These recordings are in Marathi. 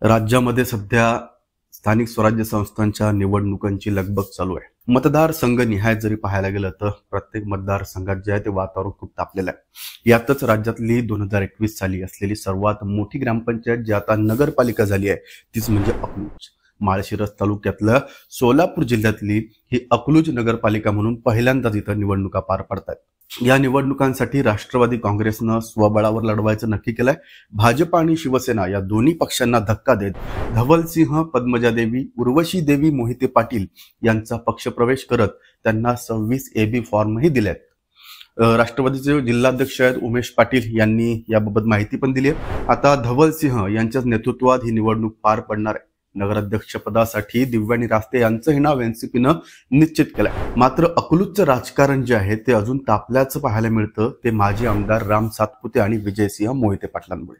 राज्यामध्ये सध्या स्थानिक स्वराज्य संस्थांच्या निवडणुकांची लगबग चालू आहे. मतदारसंघ निहाय जरी पाहायला गेलं तर प्रत्येक मतदारसंघात जे आहे ते वातावरण खूप तापलेलं आहे. यातच राज्यातली 2021 साली असलेली सर्वात मोठी ग्रामपंचायत जी आता नगरपालिका झाली आहे तीच म्हणजे अकलूज. माळशिरस तालुक्यातल्या सोलापूर जिल्ह्यातली ही अकलूज नगरपालिका म्हणून पहिल्यांदाच इथं निवडणुका पार पडतात. या निवडणुकांसाठी राष्ट्रवादी काँग्रेसनं स्वबळावर लढवायचं नक्की केलंय. भाजप आणि शिवसेना या दोन्ही पक्षांना धक्का देत धवलसिंह, पद्मजादेवी, उर्वशी देवी मोहिते पाटील यांचा पक्षप्रवेश करत त्यांना 26 AB फॉर्मही दिलेत. राष्ट्रवादीचे जिल्हाध्यक्ष आहेत उमेश पाटील यांनी याबाबत माहिती पण दिली आहे. आता धवलसिंह यांच्याच नेतृत्वात ही निवडणूक पार पडणार आहे. नगराध्यक्षपदासाठी दिव्यानी रास्ते यांचंही नाव एनसीपीनं निश्चित केलंय. मात्र अकलूजचं राजकारण जे आहे ते अजून तापल्याचं पाहायला मिळतं ते माजी आमदार राम सातपुते आणि विजयसिंह मोहिते पाटलांमुळे.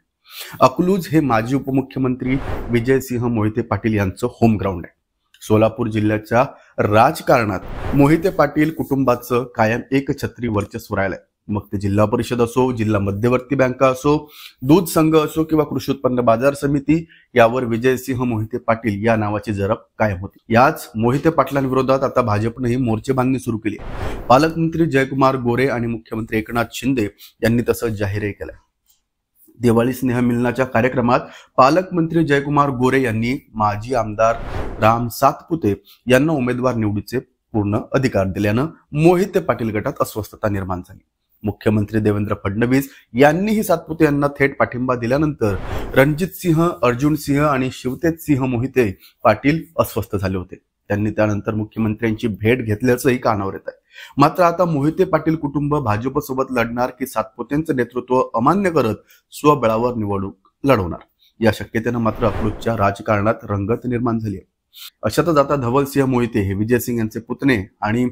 अकलूज हे माजी उपमुख्यमंत्री विजयसिंह मोहिते पाटील यांचं होम ग्राउंड आहे. सोलापूर जिल्ह्याच्या राजकारणात मोहिते पाटील कुटुंबाचं कायम एकछत्री वर्चस्व राहिलंय. मग ते जिल्हा परिषद असो, जिल्हा मध्यवर्ती बँका असो, दूध संघ असो किंवा कृषी उत्पन्न बाजार समिती, यावर विजयसिंह मोहिते पाटील या नावाची जरब कायम होती. याच मोहिते पाटलांविरोधात आता भाजपने ही मोर्चेबांधणी सुरू केली आहे. पालकमंत्री जयकुमार गोरे आणि मुख्यमंत्री एकनाथ शिंदे यांनी तसं जाहीरही केलंय. दिवाळी स्नेहमिलनाच्या कार्यक्रमात पालकमंत्री जयकुमार गोरे यांनी माजी आमदार राम सातपुते यांना उमेदवार निवडीचे पूर्ण अधिकार दिल्यानं मोहिते पाटील गटात अस्वस्थता निर्माण झाली. मुख्यमंत्री देवेंद्र फडणवीस यांनीही सातपुते यांना थेट पाठिंबा दिल्यानंतर रणजित सिंह, अर्जुन सिंह आणि शिवतेज सिंह मोहिते पाटील अस्वस्थ झाले होते. त्यांनी त्यानंतर मुख्यमंत्र्यांची भेट घेतल्याचंही कानावर येत आहे. मात्र आता मोहिते पाटील कुटुंब भाजपसोबत लढणार की सातपुतेंचं नेतृत्व अमान्य करत स्वबळावर निवडणूक लढवणार या शक्यतेनं मात्र अकलूजच्या राजकारणात रंगत निर्माण झाली आहे. अशातच आता धवलसिंह मोहिते हे विजयसिंह यांचे पुतणे आणि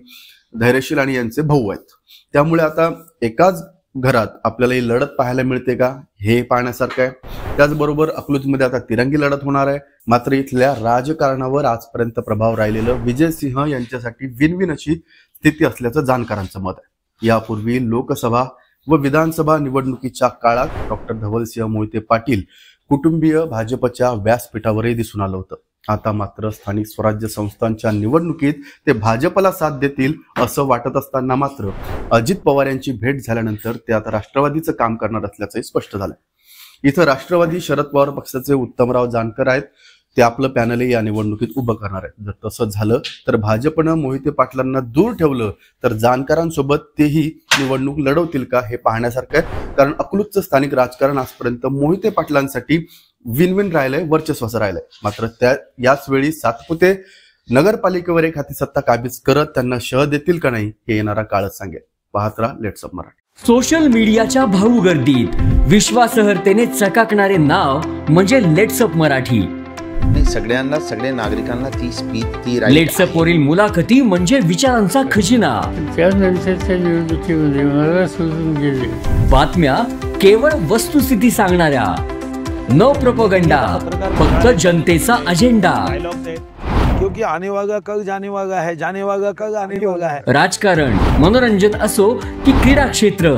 धैर्यशील आणि यांचे भाऊ आहेत. त्यामुळे आता एकाच घरात आपल्याला ही लढत पाहायला मिळते का हे पाहण्यासारखं आहे. त्याचबरोबर अकलूजमध्ये आता तिरंगी लढत होणार आहे. मात्र इथल्या राजकारणावर आजपर्यंत प्रभाव राहिलेलं विजयसिंह यांच्यासाठी विन अशी स्थिती असल्याचं जाणकारांचं मत आहे. यापूर्वी लोकसभा व विधानसभा निवडणुकीच्या काळात डॉक्टर धवलसिंह मोहिते पाटील कुटुंबीय भाजपच्या व्यासपीठावरही दिसून आलं होतं. आता मात्र स्थानिक स्वराज्य संस्थांच्या निवडणुकीत ते भाजपला साथ देतील असं वाटत असताना मात्र अजित पवार यांची भेट झाल्यानंतर ते आता राष्ट्रवादीचं काम करणार असल्याचंही स्पष्ट झालंय. इथं राष्ट्रवादी शरद पवार पक्षाचे उत्तमराव जानकर आहेत. ते आपलं पॅनलही या निवडणुकीत उभं करणार आहेत. जर तसं झालं तर भाजपनं मोहिते पाटलांना दूर ठेवलं तर जानकरांसोबत तेही निवडणूक लढवतील का हे पाहण्यासारखं आहे. कारण अकलूजचं स्थानिक राजकारण आजपर्यंत मोहिते पाटलांसाठी विन राहिलंय, वर्चस्वाचं राहिलंय. मात्र याच वेळी सातपुते नगरपालिकेवर एक हाती सत्ता काबीज करत त्यांना शह देतील का नाही हे येणारा काळच सांगेल. पाहत राहा लेट्स अप मराठी. सोशल मीडियाच्या भाऊ गर्दीत विश्वासार्हतेने चकाकणारे नाव म्हणजे लेट्स अप मराठी. सगळ्यांना, सगळ्या नागरिकांना ती स्पीच, ती लेट्स अप वरील मुलाखती म्हणजे विचारांचा खजिना. त्यानंतरच्या निवडणुकीमध्ये मला सोडून गेले. बातम्या केवळ वस्तुस्थिती सांगणाऱ्या, न प्रोपगंडा, फक्त जनतेचा अजेंडा. क्योंकि आने वाला कल जाने वाला है, जाने वाला कल आने वाला है. राजकारण, मनोरंजन असो की क्रीडा क्षेत्र,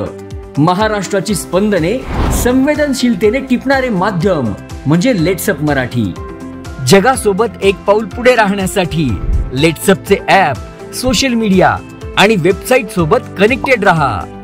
महाराष्ट्राची स्पंदने संवेदनशीलतेने टिपणारे माध्यम म्हणजे लेट्स अप मराठी. जगासोबत एक पाऊल पुढे राहण्यासाठी लेट्स अपचे ॲप, सोशल मीडिया आणि वेबसाईट सोबत कनेक्टेड रहा.